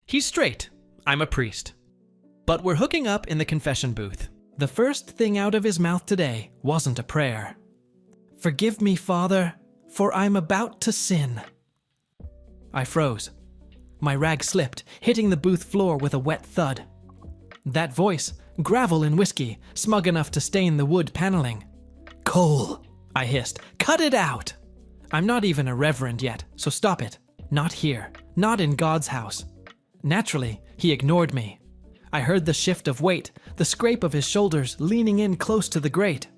He's straight. I'm a priest. But we're hooking up in the confession booth. The first thing out of his mouth today wasn't a prayer. Forgive me, Father, for I'm about to sin. I froze. My rag slipped, hitting the booth floor with a wet thud. That voice, gravel and whiskey, smug enough to stain the wood paneling. Cole, I hissed, cut it out! I'm not even a reverend yet, so stop it. Not here, not in God's house. Naturally, he ignored me. I heard the shift of weight, the scrape of his shoulders leaning in close to the grate.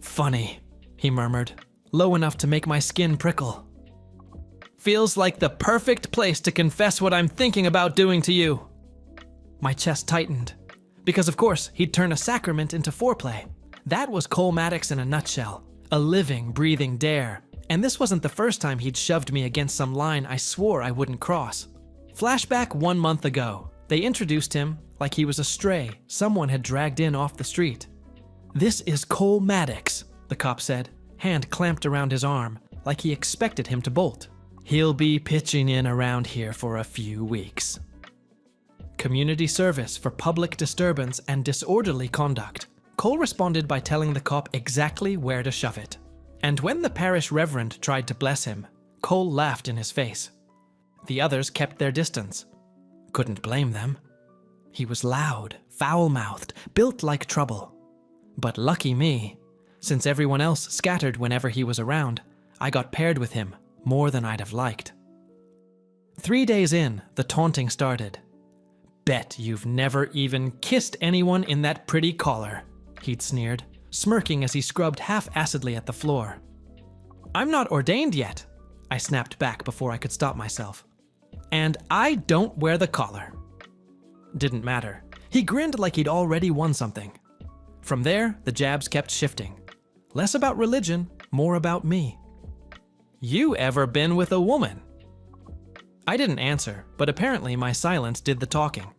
Funny, he murmured, low enough to make my skin prickle. Feels like the perfect place to confess what I'm thinking about doing to you. My chest tightened, because of course he'd turn a sacrament into foreplay. That was Cole Maddox in a nutshell, a living, breathing dare. And this wasn't the first time he'd shoved me against some line I swore I wouldn't cross. Flashback 1 month ago, they introduced him like he was a stray someone had dragged in off the street. This is Cole Maddox, the cop said, hand clamped around his arm, like he expected him to bolt. He'll be pitching in around here for a few weeks. Community service for public disturbance and disorderly conduct. Cole responded by telling the cop exactly where to shove it. And when the parish reverend tried to bless him, Cole laughed in his face. The others kept their distance. Couldn't blame them. He was loud, foul-mouthed, built like trouble. But lucky me, since everyone else scattered whenever he was around, I got paired with him more than I'd have liked. 3 days in, the taunting started. Bet you've never even kissed anyone in that pretty collar, he'd sneered, smirking as he scrubbed half-acidly at the floor. I'm not ordained yet, I snapped back before I could stop myself. And I don't wear the collar. Didn't matter. He grinned like he'd already won something. From there, the jabs kept shifting. Less about religion, more about me. You ever been with a woman? I didn't answer, but apparently my silence did the talking.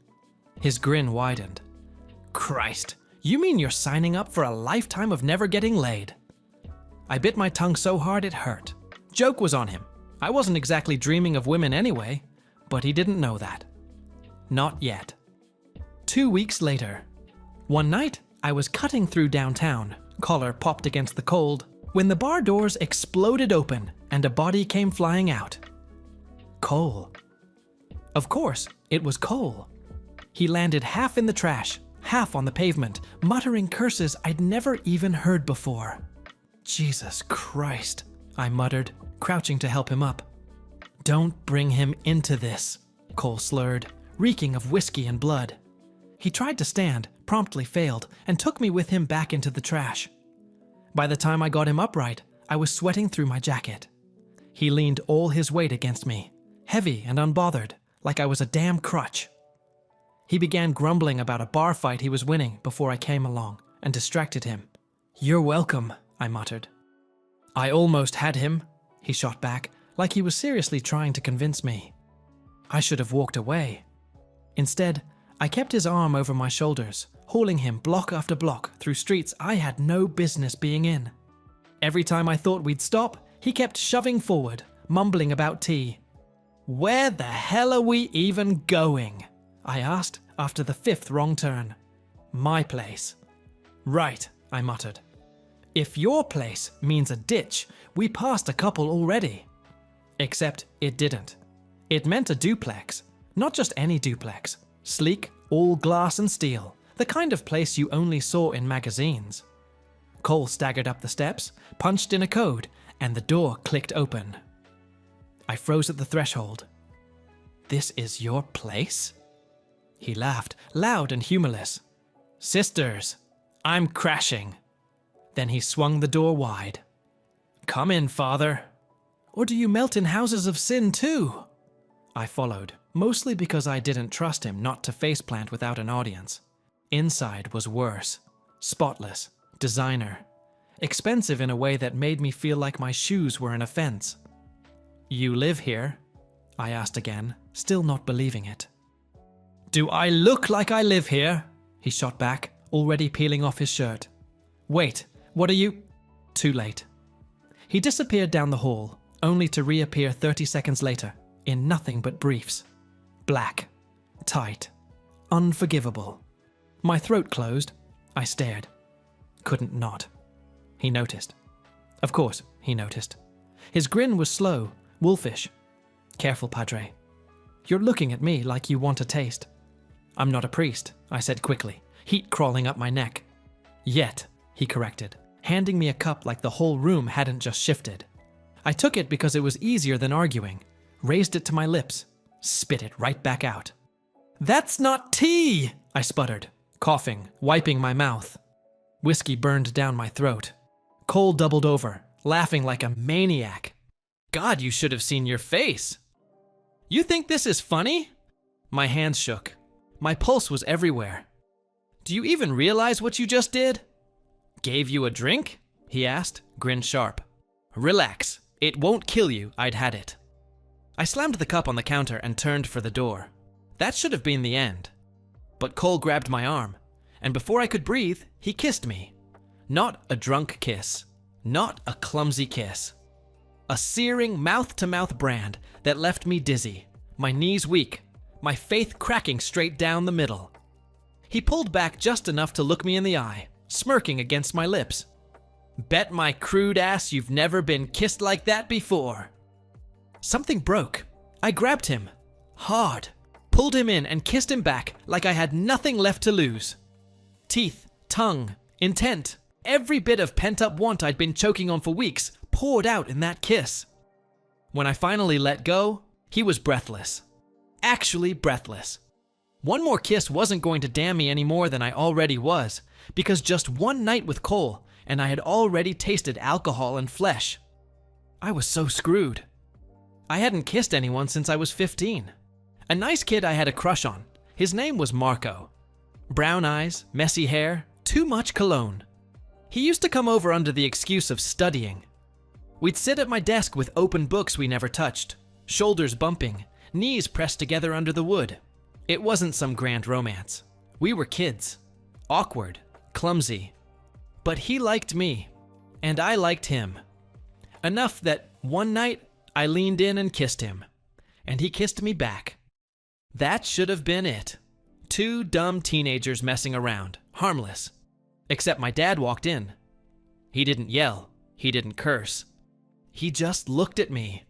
His grin widened. Christ, you mean you're signing up for a lifetime of never getting laid? I bit my tongue so hard it hurt. Joke was on him. I wasn't exactly dreaming of women anyway, but he didn't know that. Not yet. 2 weeks later. One night, I was cutting through downtown, collar popped against the cold, when the bar doors exploded open and a body came flying out. Cole. Of course, it was Cole. He landed half in the trash, half on the pavement, muttering curses I'd never even heard before. Jesus Christ, I muttered, crouching to help him up. Don't bring him into this, Cole slurred, reeking of whiskey and blood. He tried to stand, promptly failed, and took me with him back into the trash. By the time I got him upright, I was sweating through my jacket. He leaned all his weight against me, heavy and unbothered, like I was a damn crutch. He began grumbling about a bar fight he was winning before I came along and distracted him. You're welcome, I muttered. I almost had him, he shot back, like he was seriously trying to convince me. I should have walked away. Instead, I kept his arm over my shoulders, hauling him block after block through streets I had no business being in. Every time I thought we'd stop, he kept shoving forward, mumbling about tea. Where the hell are we even going? I asked after the 5th wrong turn. My place. Right, I muttered. If your place means a ditch, we passed a couple already. Except it didn't. It meant a duplex. Not just any duplex. Sleek, all glass and steel. The kind of place you only saw in magazines. Cole staggered up the steps, punched in a code, and the door clicked open. I froze at the threshold. This is your place? He laughed, loud and humorless. Sisters, I'm crashing. Then he swung the door wide. Come in, Father. Or do you melt in houses of sin too? I followed, mostly because I didn't trust him not to faceplant without an audience. Inside was worse. Spotless. Designer. Expensive in a way that made me feel like my shoes were an offense. You live here? I asked again, still not believing it. Do I look like I live here? He shot back, already peeling off his shirt. Wait, what are you? Too late. He disappeared down the hall, only to reappear 30 seconds later, in nothing but briefs. Black, tight. Unforgivable. My throat closed. I stared. Couldn't not. He noticed. Of course, he noticed. His grin was slow, wolfish. Careful, Padre. You're looking at me like you want a taste. I'm not a priest, I said quickly, heat crawling up my neck. Yet, he corrected, handing me a cup like the whole room hadn't just shifted. I took it because it was easier than arguing, raised it to my lips, spit it right back out. That's not tea, I sputtered, coughing, wiping my mouth. Whiskey burned down my throat. Cole doubled over, laughing like a maniac. God, you should have seen your face. You think this is funny? My hands shook. My pulse was everywhere. Do you even realize what you just did? Gave you a drink? He asked, grin sharp. Relax. It won't kill you, I'd had it. I slammed the cup on the counter and turned for the door. That should have been the end. But Cole grabbed my arm, and before I could breathe, he kissed me. Not a drunk kiss. Not a clumsy kiss. A searing mouth-to-mouth brand that left me dizzy, my knees weak, my faith cracking straight down the middle. He pulled back just enough to look me in the eye, smirking against my lips. Bet my crude ass you've never been kissed like that before. Something broke. I grabbed him, hard, pulled him in and kissed him back like I had nothing left to lose. Teeth, tongue, intent, every bit of pent-up want I'd been choking on for weeks poured out in that kiss. When I finally let go, he was breathless. Actually breathless. One more kiss wasn't going to damn me any more than I already was, because just one night with Cole, and I had already tasted alcohol and flesh. I was so screwed. I hadn't kissed anyone since I was 15. A nice kid I had a crush on. His name was Marco. Brown eyes, messy hair, too much cologne. He used to come over under the excuse of studying. We'd sit at my desk with open books we never touched, shoulders bumping, knees pressed together under the wood. It wasn't some grand romance. We were kids. Awkward, clumsy. But he liked me, and I liked him. Enough that one night I leaned in and kissed him, and he kissed me back. That should have been it. Two dumb teenagers messing around, harmless. Except my dad walked in. He didn't yell. He didn't curse. He just looked at me.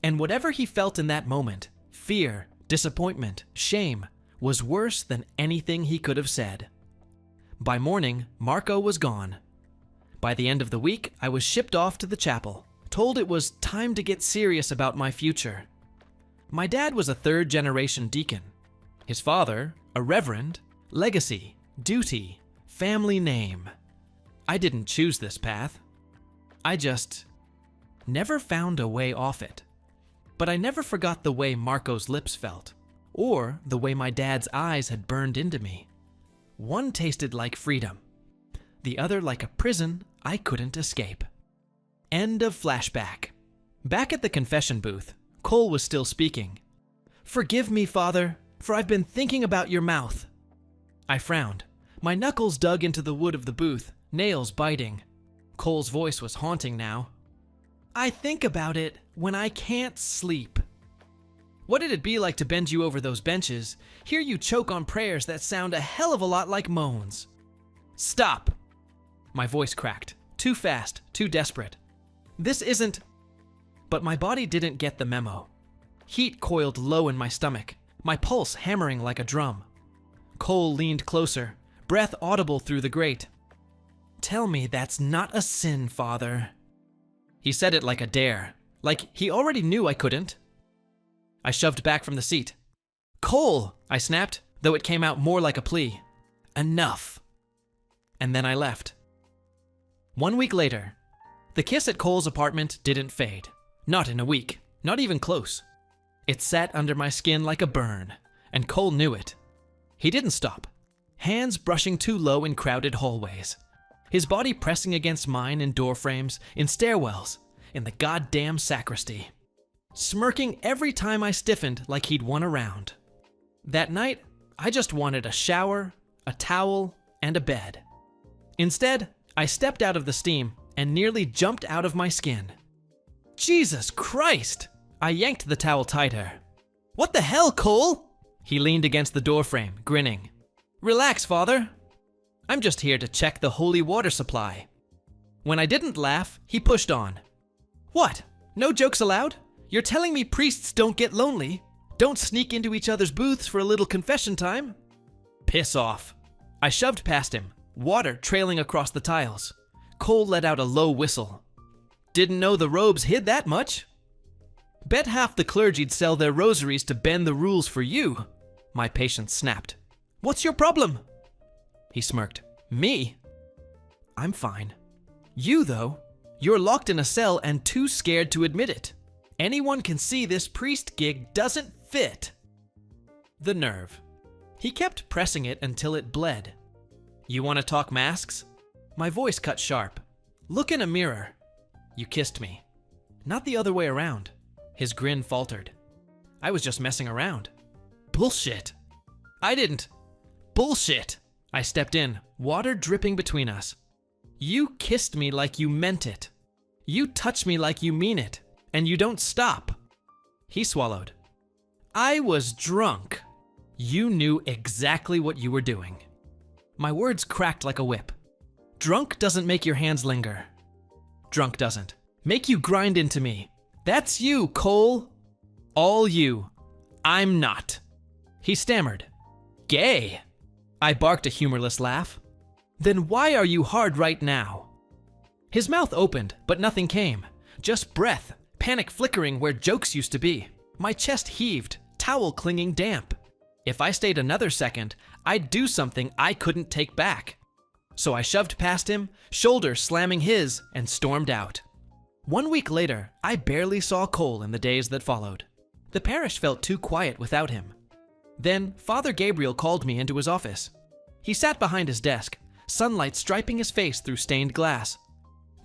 And whatever he felt in that moment, fear, disappointment, shame, was worse than anything he could have said. By morning, Marco was gone. By the end of the week, I was shipped off to the chapel, told it was time to get serious about my future. My dad was a third-generation deacon. His father, a reverend, legacy, duty, family name. I didn't choose this path. I just never found a way off it. But I never forgot the way Marco's lips felt, or the way my dad's eyes had burned into me. One tasted like freedom, the other like a prison I couldn't escape. End of Flashback. Back at the confession booth, Cole was still speaking. Forgive me, Father, for I've been thinking about your mouth. I frowned. My knuckles dug into the wood of the booth, nails biting. Cole's voice was haunting now. I think about it when I can't sleep. What did it be like to bend you over those benches, hear you choke on prayers that sound a hell of a lot like moans? Stop! My voice cracked. Too fast, too desperate. This isn't... But my body didn't get the memo. Heat coiled low in my stomach, my pulse hammering like a drum. Cole leaned closer, breath audible through the grate. Tell me that's not a sin, Father. He said it like a dare, like he already knew I couldn't. I shoved back from the seat. Cole, I snapped, though it came out more like a plea. Enough. And then I left. 1 week later, the kiss at Cole's apartment didn't fade. Not in a week, not even close. It sat under my skin like a burn, and Cole knew it. He didn't stop, hands brushing too low in crowded hallways. His body pressing against mine in door frames, in stairwells, in the goddamn sacristy. Smirking every time I stiffened like he'd won a round. That night, I just wanted a shower, a towel, and a bed. Instead, I stepped out of the steam and nearly jumped out of my skin. Jesus Christ! I yanked the towel tighter. What the hell, Cole? He leaned against the doorframe, grinning. Relax, Father. I'm just here to check the holy water supply. When I didn't laugh, he pushed on. What? No jokes allowed? You're telling me priests don't get lonely? Don't sneak into each other's booths for a little confession time? Piss off. I shoved past him, water trailing across the tiles. Cole let out a low whistle. Didn't know the robes hid that much. Bet half the clergy'd sell their rosaries to bend the rules for you. My patient snapped. What's your problem? He smirked. Me? I'm fine. You, though, you're locked in a cell and too scared to admit it. Anyone can see this priest gig doesn't fit. The nerve. He kept pressing it until it bled. You want to talk masks? My voice cut sharp. Look in a mirror. You kissed me. Not the other way around. His grin faltered. I was just messing around. Bullshit. I didn't. Bullshit. I stepped in, water dripping between us. You kissed me like you meant it. You touched me like you mean it, and you don't stop. He swallowed. I was drunk. You knew exactly what you were doing. My words cracked like a whip. Drunk doesn't make your hands linger. Drunk doesn't. Make you grind into me. That's you, Cole. All you. I'm not. He stammered. Gay. I barked a humorless laugh. Then why are you hard right now? His mouth opened, but nothing came. Just breath, panic flickering where jokes used to be. My chest heaved, towel clinging damp. If I stayed another second, I'd do something I couldn't take back. So I shoved past him, shoulder slamming his, and stormed out. 1 week later, I barely saw Cole in the days that followed. The parish felt too quiet without him. Then, Father Gabriel called me into his office. He sat behind his desk, sunlight striping his face through stained glass.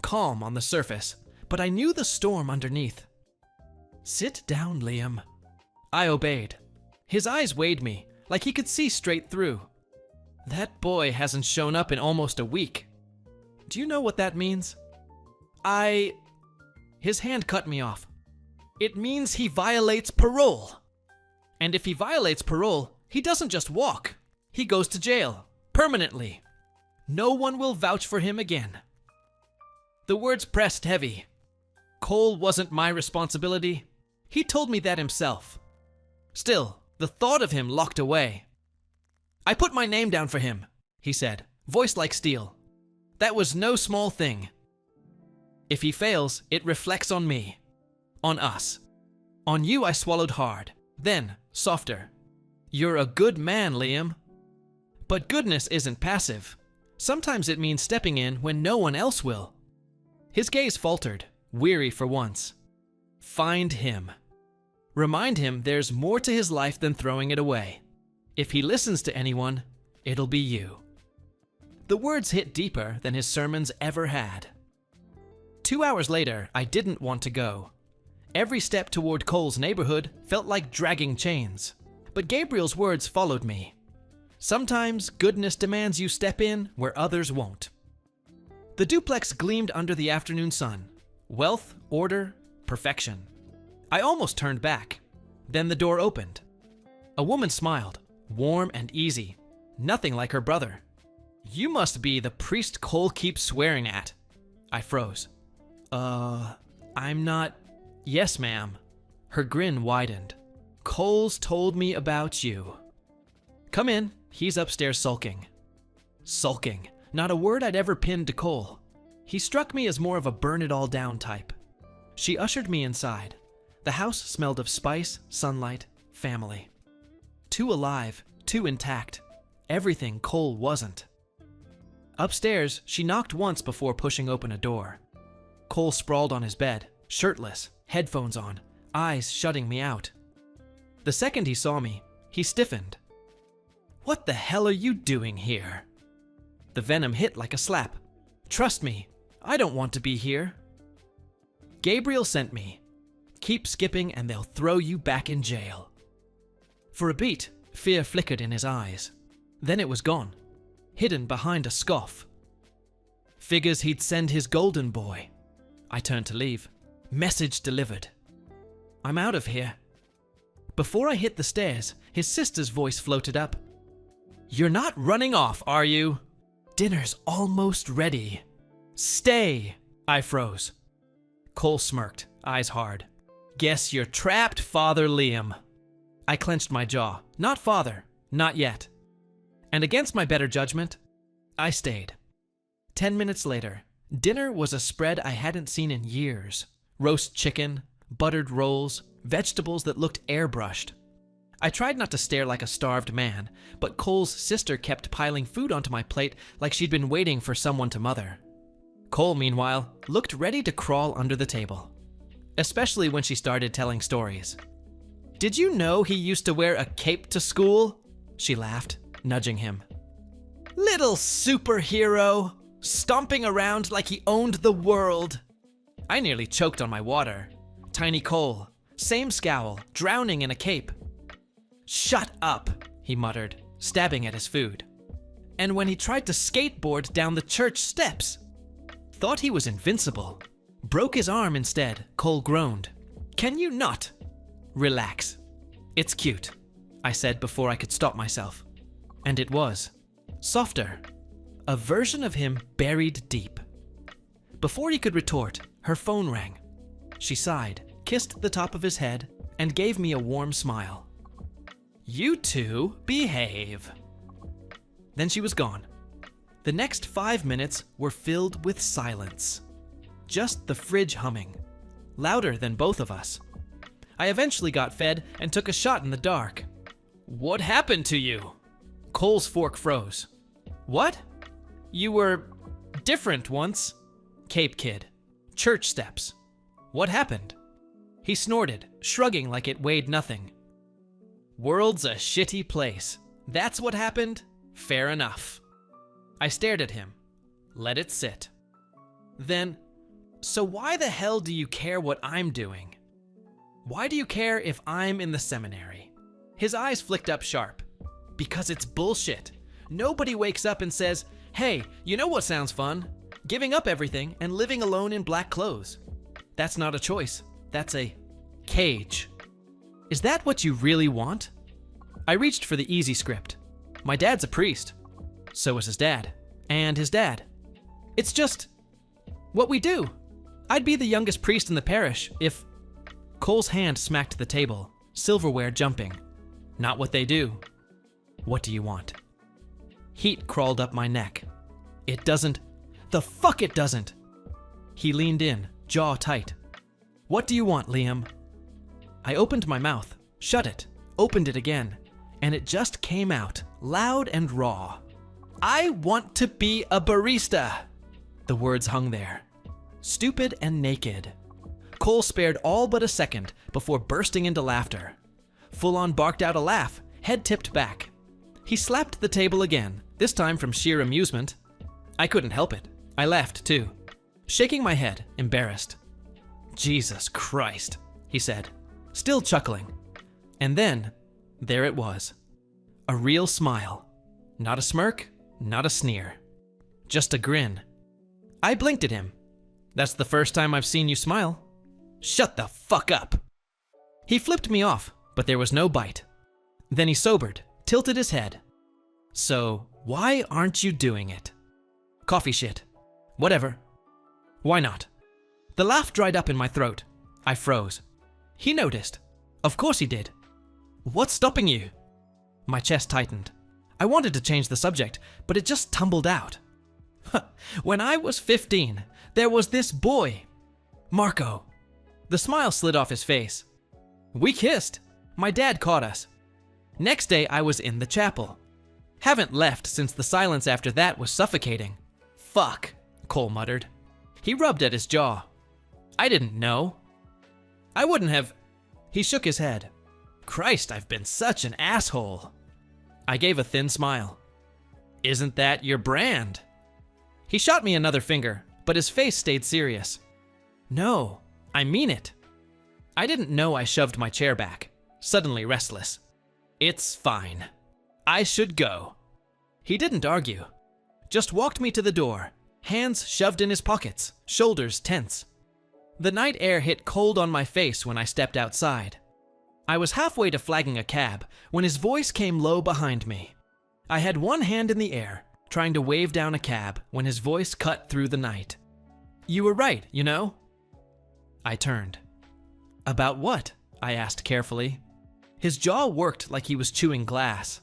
Calm on the surface, but I knew the storm underneath. Sit down, Liam. I obeyed. His eyes weighed me, like he could see straight through. That boy hasn't shown up in almost a week. Do you know what that means? His hand cut me off. It means he violates parole. And if he violates parole, he doesn't just walk. He goes to jail. Permanently. No one will vouch for him again. The words pressed heavy. Cole wasn't my responsibility. He told me that himself. Still, the thought of him locked away. I put my name down for him, he said, voice like steel. That was no small thing. If he fails, it reflects on me. On us. On you I swallowed hard. Then, softer. You're a good man, Liam. But goodness isn't passive. Sometimes it means stepping in when no one else will. His gaze faltered, weary for once. Find him. Remind him there's more to his life than throwing it away. If he listens to anyone, it'll be you. The words hit deeper than his sermons ever had. 2 hours later, I didn't want to go. Every step toward Cole's neighborhood felt like dragging chains. But Gabriel's words followed me. Sometimes goodness demands you step in where others won't. The duplex gleamed under the afternoon sun. Wealth, order, perfection. I almost turned back. Then the door opened. A woman smiled, warm and easy, nothing like her brother. You must be the priest Cole keeps swearing at. I froze. I'm not... Yes, ma'am. Her grin widened. Cole's told me about you. Come in. He's upstairs sulking. Sulking. Not a word I'd ever pinned to Cole. He struck me as more of a burn-it-all-down type. She ushered me inside. The house smelled of spice, sunlight, family. Too alive, too intact. Everything Cole wasn't. Upstairs, she knocked once before pushing open a door. Cole sprawled on his bed, shirtless, headphones on, eyes shutting me out. The second he saw me, he stiffened. What the hell are you doing here? The venom hit like a slap. Trust me, I don't want to be here. Gabriel sent me. Keep skipping and they'll throw you back in jail. For a beat, fear flickered in his eyes. Then it was gone, hidden behind a scoff. Figures he'd send his golden boy. I turned to leave. Message delivered. I'm out of here. Before I hit the stairs, his sister's voice floated up. "You're not running off, are you? Dinner's almost ready." "Stay," I froze. Cole smirked, eyes hard. "Guess you're trapped, Father Liam." I clenched my jaw. Not father, not yet. And against my better judgment, I stayed. 10 minutes later, dinner was a spread I hadn't seen in years. Roast chicken, buttered rolls, vegetables that looked airbrushed. I tried not to stare like a starved man, but Cole's sister kept piling food onto my plate like she'd been waiting for someone to mother. Cole, meanwhile, looked ready to crawl under the table, especially when she started telling stories. "Did you know he used to wear a cape to school?" She laughed, nudging him. "Little superhero, stomping around like he owned the world." I nearly choked on my water. Tiny Cole, same scowl, drowning in a cape. "Shut up," he muttered, stabbing at his food. "And when he tried to skateboard down the church steps. Thought he was invincible. Broke his arm instead," Cole groaned. "Can you not? Relax. It's cute," I said before I could stop myself. And it was. Softer. A version of him buried deep. Before he could retort, her phone rang. She sighed, kissed the top of his head, and gave me a warm smile. "You two behave." Then she was gone. The next 5 minutes were filled with silence. Just the fridge humming, louder than both of us. I eventually got fed and took a shot in the dark. "What happened to you?" Cole's fork froze. "What? You were different once." Cape Kid. Church steps. "What happened?" He snorted, shrugging like it weighed nothing. "World's a shitty place. That's what happened? Fair enough." I stared at him. Let it sit. Then, "So why the hell do you care what I'm doing? Why do you care if I'm in the seminary?" His eyes flicked up sharp. "Because it's bullshit. Nobody wakes up and says, 'Hey, you know what sounds fun? Giving up everything and living alone in black clothes.' That's not a choice. That's a cage. Is that what you really want?" I reached for the easy script. My dad's a priest. So is his dad. And his dad. It's just what we do. I'd be the youngest priest in the parish if... Cole's hand smacked the table, silverware jumping. "Not what they do." "What do you want?" Heat crawled up my neck. "It doesn't... The fuck it doesn't!" He leaned in, jaw tight. "What do you want, Liam?" I opened my mouth, shut it, opened it again, and it just came out, loud and raw. "I want to be a barista!" The words hung there. Stupid and naked. Cole spared all but a second before bursting into laughter. Full-on barked out a laugh, head tipped back. He slapped the table again, this time from sheer amusement. I couldn't help it. I laughed too, shaking my head, embarrassed. "Jesus Christ," he said, still chuckling. And then, there it was. A real smile. Not a smirk, not a sneer. Just a grin. I blinked at him. "That's the first time I've seen you smile." "Shut the fuck up." He flipped me off, but there was no bite. Then he sobered, tilted his head. "So, why aren't you doing it?" "Coffee shit. Whatever." "Why not?" The laugh dried up in my throat. I froze. He noticed. Of course he did. "What's stopping you?" My chest tightened. I wanted to change the subject, but it just tumbled out. "When I was 15, there was this boy, Marco." The smile slid off his face. "We kissed. My dad caught us. Next day I was in the chapel. Haven't left since the silence after that was suffocating." "Fuck," Cole muttered. He rubbed at his jaw. "I didn't know. I wouldn't have..." He shook his head. "Christ, I've been such an asshole." I gave a thin smile. "Isn't that your brand?" He shot me another finger, but his face stayed serious. "No, I mean it." I didn't know I shoved my chair back, suddenly restless. "It's fine. I should go." He didn't argue, just walked me to the door, hands shoved in his pockets, shoulders tense. The night air hit cold on my face when I stepped outside. I was halfway to flagging a cab when his voice came low behind me. I had one hand in the air, trying to wave down a cab when his voice cut through the night. "You were right, you know?" I turned. "About what?" I asked carefully. His jaw worked like he was chewing glass.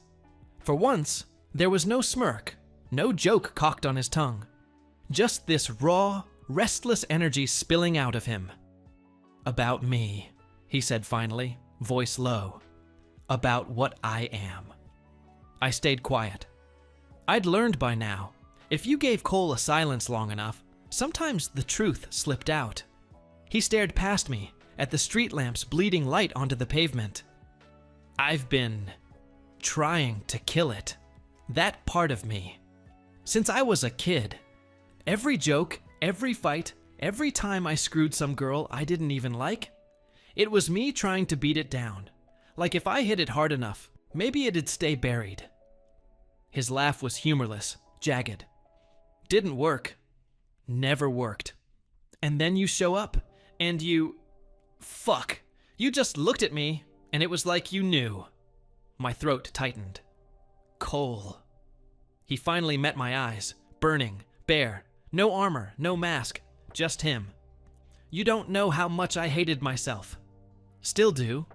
For once, there was no smirk, no joke cocked on his tongue. Just this raw, restless energy spilling out of him. "About me," he said finally, voice low. "About what I am." I stayed quiet. I'd learned by now, if you gave Cole a silence long enough, sometimes the truth slipped out. He stared past me, at the street lamps bleeding light onto the pavement. "I've been trying to kill it. That part of me. Since I was a kid. Every joke, every fight, every time I screwed some girl I didn't even like, it was me trying to beat it down. Like if I hit it hard enough, maybe it'd stay buried." His laugh was humorless, jagged. "Didn't work. Never worked. And then you show up, and you... Fuck. You just looked at me, and it was like you knew." My throat tightened. "Cole." He finally met my eyes, burning, bare, no armor, no mask, just him. "You don't know how much I hated myself. Still do.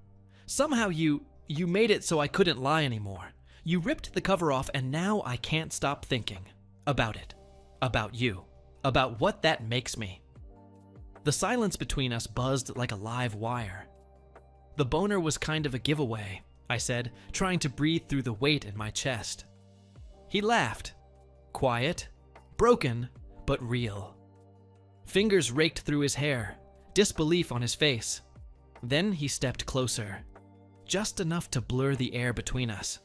Somehow you made it so I couldn't lie anymore. You ripped the cover off, and now I can't stop thinking. About it. About you. About what that makes me." The silence between us buzzed like a live wire. "The boner was kind of a giveaway," I said, trying to breathe through the weight in my chest. He laughed. Quiet, broken, but real. Fingers raked through his hair, disbelief on his face. Then he stepped closer. Just enough to blur the air between us.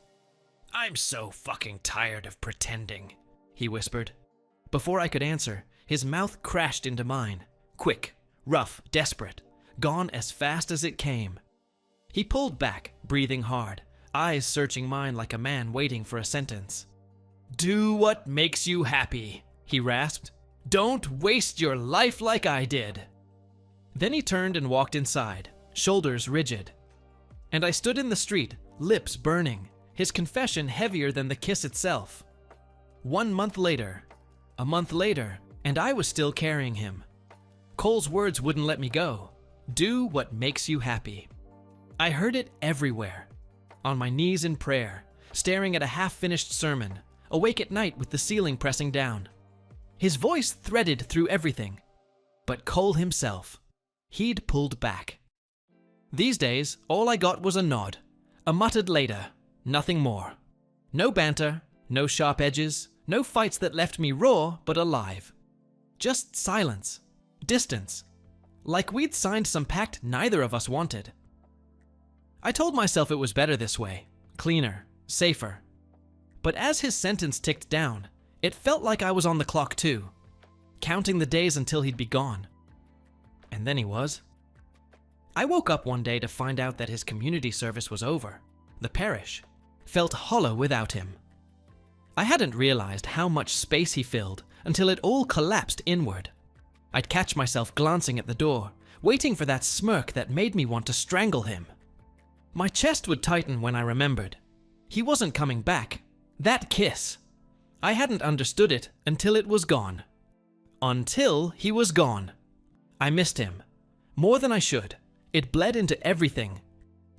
"I'm so fucking tired of pretending," he whispered. Before I could answer, his mouth crashed into mine. Quick, rough, desperate, gone as fast as it came. He pulled back, breathing hard, eyes searching mine like a man waiting for a sentence. "Do what makes you happy," he rasped. "Don't waste your life like I did." Then he turned and walked inside, shoulders rigid. And I stood in the street, lips burning, his confession heavier than the kiss itself. 1 month later, a month later, and I was still carrying him. Cole's words wouldn't let me go. Do what makes you happy. I heard it everywhere. On my knees in prayer, staring at a half-finished sermon, awake at night with the ceiling pressing down. His voice threaded through everything. But Cole himself, he'd pulled back. These days, all I got was a nod, a muttered later, nothing more. No banter, no sharp edges, no fights that left me raw but alive. Just silence, distance, like we'd signed some pact neither of us wanted. I told myself it was better this way, cleaner, safer. But as his sentence ticked down, it felt like I was on the clock too, counting the days until he'd be gone. And then he was. I woke up one day to find out that his community service was over. The parish felt hollow without him. I hadn't realized how much space he filled until it all collapsed inward. I'd catch myself glancing at the door, waiting for that smirk that made me want to strangle him. My chest would tighten when I remembered. He wasn't coming back. That kiss. I hadn't understood it until it was gone. Until he was gone. I missed him. More than I should. It bled into everything.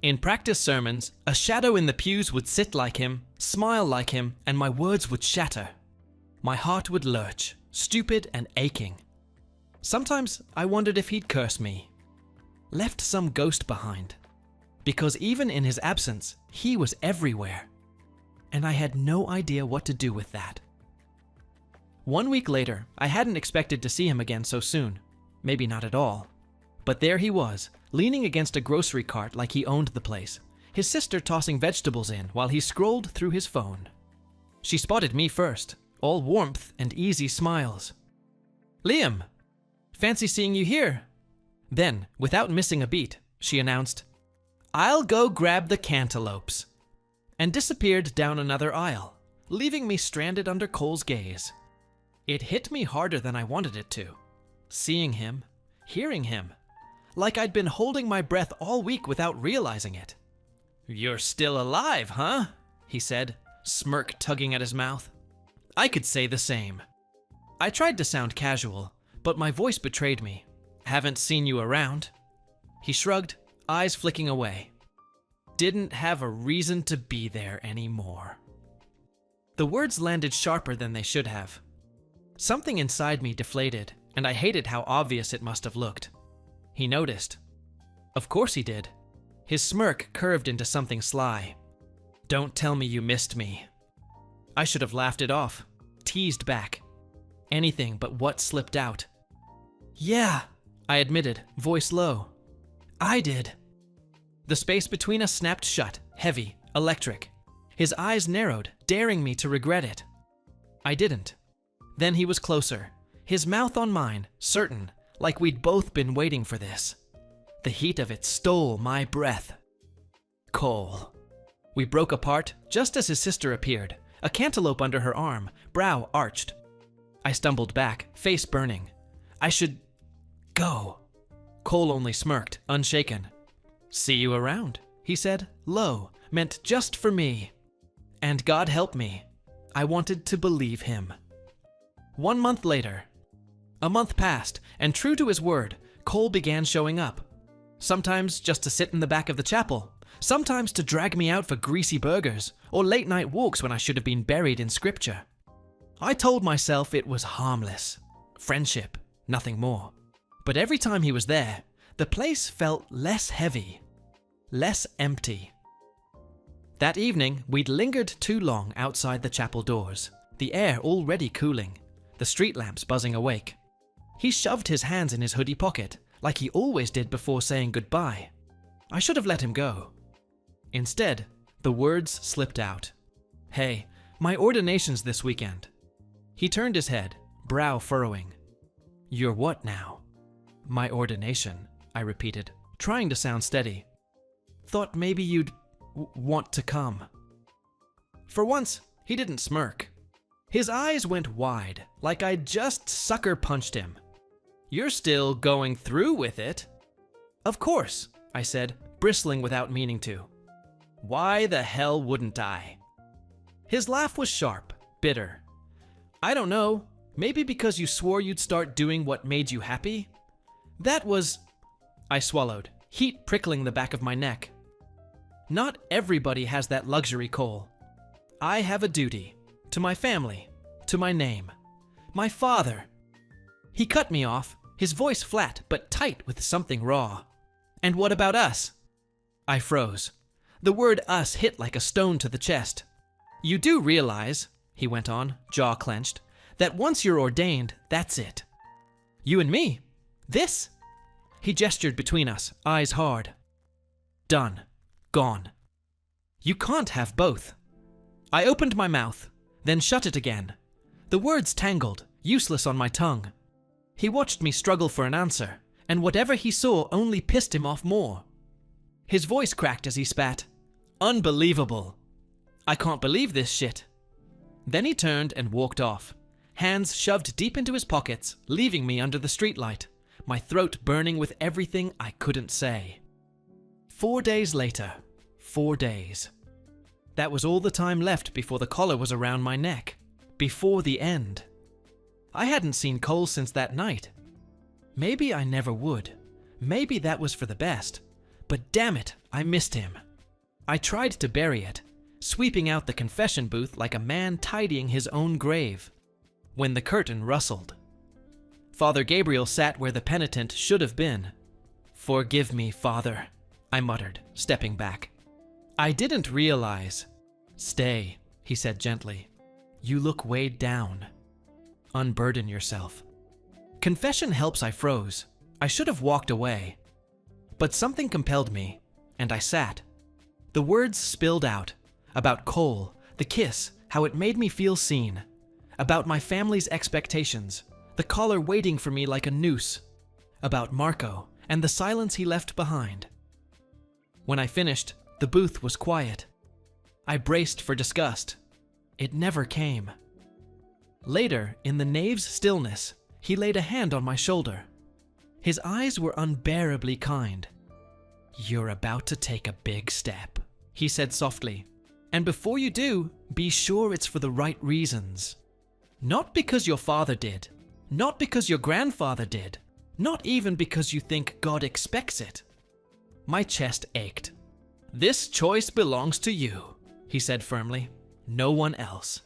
In practice sermons, a shadow in the pews would sit like him, smile like him, and my words would shatter. My heart would lurch, stupid and aching. Sometimes I wondered if he'd curse me. Left some ghost behind. Because even in his absence, he was everywhere. And I had no idea what to do with that. 1 week later, I hadn't expected to see him again so soon. Maybe not at all. But there he was, leaning against a grocery cart like he owned the place, his sister tossing vegetables in while he scrolled through his phone. She spotted me first, all warmth and easy smiles. "Liam, fancy seeing you here." Then, without missing a beat, she announced, "I'll go grab the cantaloupes," and disappeared down another aisle, leaving me stranded under Cole's gaze. It hit me harder than I wanted it to. Seeing him, hearing him, like I'd been holding my breath all week without realizing it. "You're still alive, huh?" he said, smirk tugging at his mouth. I could say the same. I tried to sound casual, but my voice betrayed me. "Haven't seen you around." He shrugged, eyes flicking away. Didn't have a reason to be there anymore. The words landed sharper than they should have. Something inside me deflated, and I hated how obvious it must have looked. He noticed. Of course he did. His smirk curved into something sly. "Don't tell me you missed me." I should have laughed it off, teased back. Anything but what slipped out. "Yeah," I admitted, voice low. "I did." The space between us snapped shut, heavy, electric. His eyes narrowed, daring me to regret it. I didn't. Then he was closer, his mouth on mine, certain, like we'd both been waiting for this. The heat of it stole my breath. Cole. We broke apart just as his sister appeared, a cantaloupe under her arm, brow arched. I stumbled back, face burning. I should go. Cole only smirked, unshaken. "See you around," he said, low, meant just for me. And God help me, I wanted to believe him. 1 month later. A month passed, and true to his word, Cole began showing up. Sometimes just to sit in the back of the chapel, sometimes to drag me out for greasy burgers, or late-night walks when I should have been buried in scripture. I told myself it was harmless. Friendship, nothing more. But every time he was there, the place felt less heavy, less empty. That evening, we'd lingered too long outside the chapel doors, the air already cooling, the street lamps buzzing awake. He shoved his hands in his hoodie pocket, like he always did before saying goodbye. I should have let him go. Instead, the words slipped out. "Hey, my ordination's this weekend." He turned his head, brow furrowing. "You're what now?" "My ordination," I repeated, trying to sound steady. "Thought maybe you'd want to come." For once, he didn't smirk. His eyes went wide, like I'd just sucker punched him. "You're still going through with it?" "Of course," I said, bristling without meaning to. "Why the hell wouldn't I?" His laugh was sharp, bitter. "I don't know, maybe because you swore you'd start doing what made you happy?" That was... I swallowed, heat prickling the back of my neck. Not everybody has that luxury, Cole. I have a duty. To my family. To my name. My father. He cut me off, his voice flat but tight with something raw. "And what about us?" I froze. The word us hit like a stone to the chest. "You do realize," he went on, jaw clenched, "that once you're ordained, that's it. You and me. This?" He gestured between us, eyes hard. "Done. Gone. You can't have both." I opened my mouth, then shut it again. The words tangled, useless on my tongue. He watched me struggle for an answer, and whatever he saw only pissed him off more. His voice cracked as he spat. "Unbelievable. I can't believe this shit." Then he turned and walked off, hands shoved deep into his pockets, leaving me under the streetlight, my throat burning with everything I couldn't say. 4 days later. 4 days. That was all the time left before the collar was around my neck. Before the end. I hadn't seen Cole since that night. Maybe I never would. Maybe that was for the best. But damn it, I missed him. I tried to bury it, sweeping out the confession booth like a man tidying his own grave, when the curtain rustled. Father Gabriel sat where the penitent should have been. "Forgive me, Father," I muttered, stepping back. "I didn't realize." "Stay," he said gently. "You look weighed down. Unburden yourself." Confession helps. I froze. I should have walked away. But something compelled me, and I sat. The words spilled out, about Cole, the kiss, how it made me feel seen, about my family's expectations, the collar waiting for me like a noose, about Marco and the silence he left behind. When I finished, the booth was quiet. I braced for disgust. It never came. Later, in the nave's stillness, he laid a hand on my shoulder. His eyes were unbearably kind. "You're about to take a big step," he said softly. "And before you do, be sure it's for the right reasons. Not because your father did, not because your grandfather did, not even because you think God expects it." My chest ached. "This choice belongs to you," he said firmly. "No one else.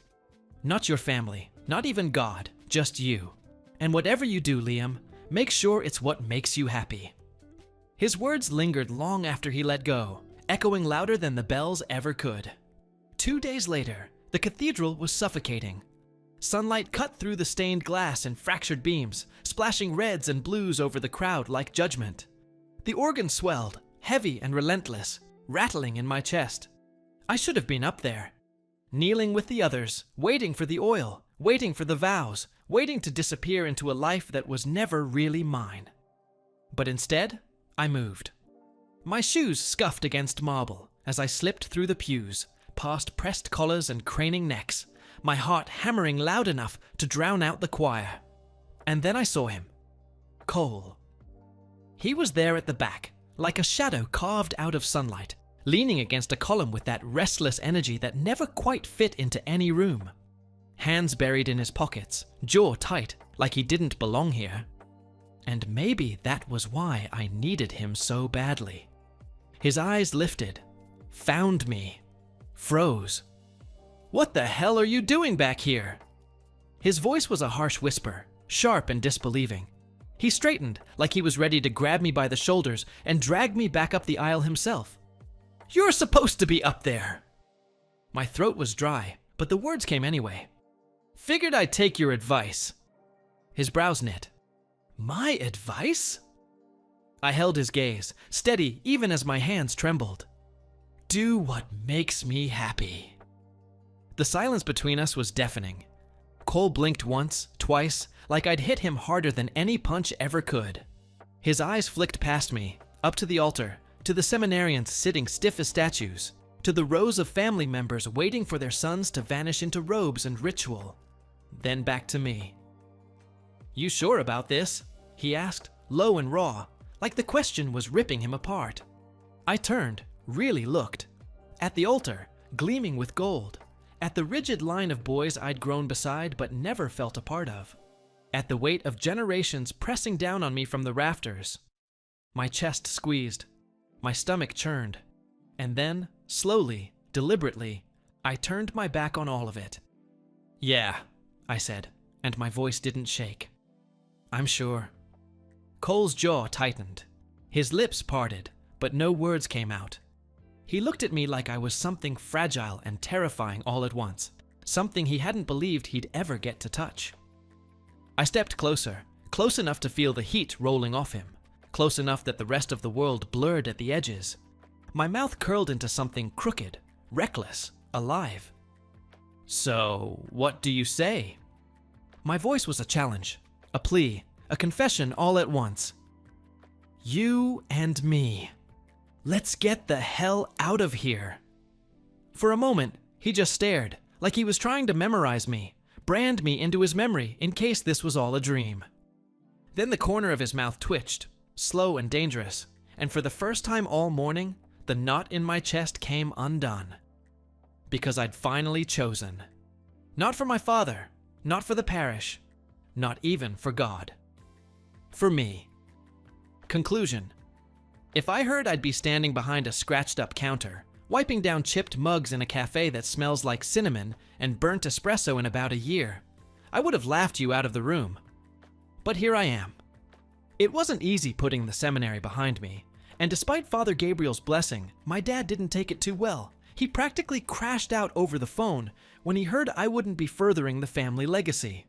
Not your family, not even God, just you. And whatever you do, Liam, make sure it's what makes you happy." His words lingered long after he let go, echoing louder than the bells ever could. 2 days later, the cathedral was suffocating. Sunlight cut through the stained glass and fractured beams, splashing reds and blues over the crowd like judgment. The organ swelled, heavy and relentless, rattling in my chest. I should have been up there, kneeling with the others, waiting for the oil, waiting for the vows, waiting to disappear into a life that was never really mine. But instead, I moved. My shoes scuffed against marble as I slipped through the pews, past pressed collars and craning necks, my heart hammering loud enough to drown out the choir. And then I saw him. Cole. He was there at the back, like a shadow carved out of sunlight, leaning against a column with that restless energy that never quite fit into any room. Hands buried in his pockets, jaw tight, like he didn't belong here. And maybe that was why I needed him so badly. His eyes lifted, found me, froze. "What the hell are you doing back here?" His voice was a harsh whisper, sharp and disbelieving. He straightened, like he was ready to grab me by the shoulders and drag me back up the aisle himself. "You're supposed to be up there." My throat was dry, but the words came anyway. "Figured I'd take your advice." His brows knit. "My advice?" I held his gaze, steady even as my hands trembled. "Do what makes me happy." The silence between us was deafening. Cole blinked once, twice, like I'd hit him harder than any punch ever could. His eyes flicked past me, up to the altar, to the seminarians sitting stiff as statues, to the rows of family members waiting for their sons to vanish into robes and ritual. Then back to me. "You sure about this?" he asked, low and raw, like the question was ripping him apart. I turned, really looked. At the altar, gleaming with gold. At the rigid line of boys I'd grown beside but never felt a part of. At the weight of generations pressing down on me from the rafters. My chest squeezed. My stomach churned. And then, slowly, deliberately, I turned my back on all of it. "Yeah," I said, and my voice didn't shake. "I'm sure." Cole's jaw tightened. His lips parted, but no words came out. He looked at me like I was something fragile and terrifying all at once, something he hadn't believed he'd ever get to touch. I stepped closer, close enough to feel the heat rolling off him, close enough that the rest of the world blurred at the edges. My mouth curled into something crooked, reckless, alive. "So, what do you say?" My voice was a challenge, a plea, a confession all at once. "You and me. Let's get the hell out of here." For a moment, he just stared, like he was trying to memorize me, brand me into his memory in case this was all a dream. Then the corner of his mouth twitched, slow and dangerous, and for the first time all morning, the knot in my chest came undone. Because I'd finally chosen. Not for my father, not for the parish, not even for God. For me. Conclusion. If I heard I'd be standing behind a scratched-up counter, wiping down chipped mugs in a cafe that smells like cinnamon and burnt espresso in about a year, I would have laughed you out of the room. But here I am. It wasn't easy putting the seminary behind me, and despite Father Gabriel's blessing, my dad didn't take it too well. He practically crashed out over the phone when he heard I wouldn't be furthering the family legacy.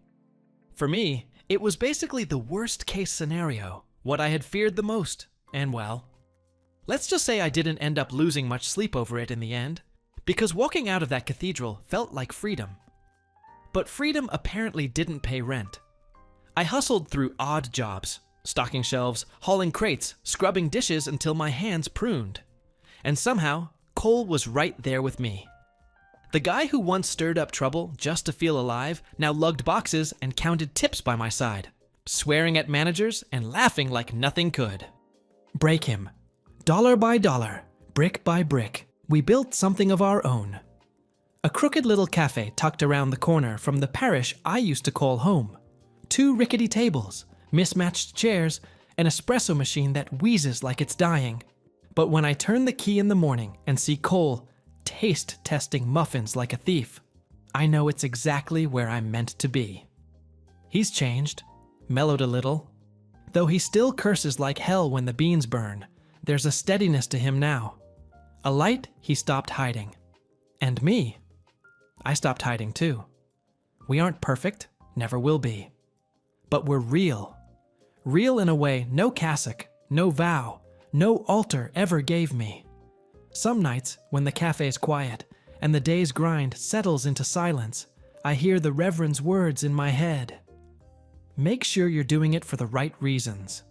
For me, it was basically the worst-case scenario, what I had feared the most, and well, let's just say I didn't end up losing much sleep over it in the end, because walking out of that cathedral felt like freedom. But freedom apparently didn't pay rent. I hustled through odd jobs, stocking shelves, hauling crates, scrubbing dishes until my hands pruned. And somehow, Cole was right there with me. The guy who once stirred up trouble just to feel alive now lugged boxes and counted tips by my side, swearing at managers and laughing like nothing could. Break him. Dollar by dollar, brick by brick, we built something of our own. A crooked little cafe tucked around the corner from the parish I used to call home. 2 rickety tables, mismatched chairs, an espresso machine that wheezes like it's dying. But when I turn the key in the morning and see Cole taste-testing muffins like a thief, I know it's exactly where I'm meant to be. He's changed, mellowed a little. Though he still curses like hell when the beans burn, there's a steadiness to him now. A light he stopped hiding. And me, I stopped hiding too. We aren't perfect, never will be. But we're real. Real in a way no cassock, no vow, no altar ever gave me. Some nights, when the cafe's quiet and the day's grind settles into silence, I hear the Reverend's words in my head. Make sure you're doing it for the right reasons.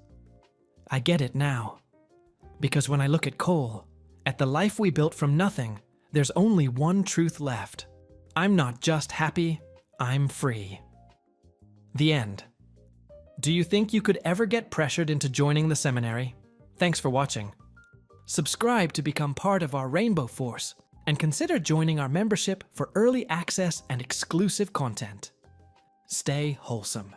I get it now. Because when I look at Cole, at the life we built from nothing, there's only one truth left. I'm not just happy, I'm free. The end. Do you think you could ever get pressured into joining the seminary? Thanks for watching. Subscribe to become part of our Rainbow Force, and consider joining our membership for early access and exclusive content. Stay wholesome.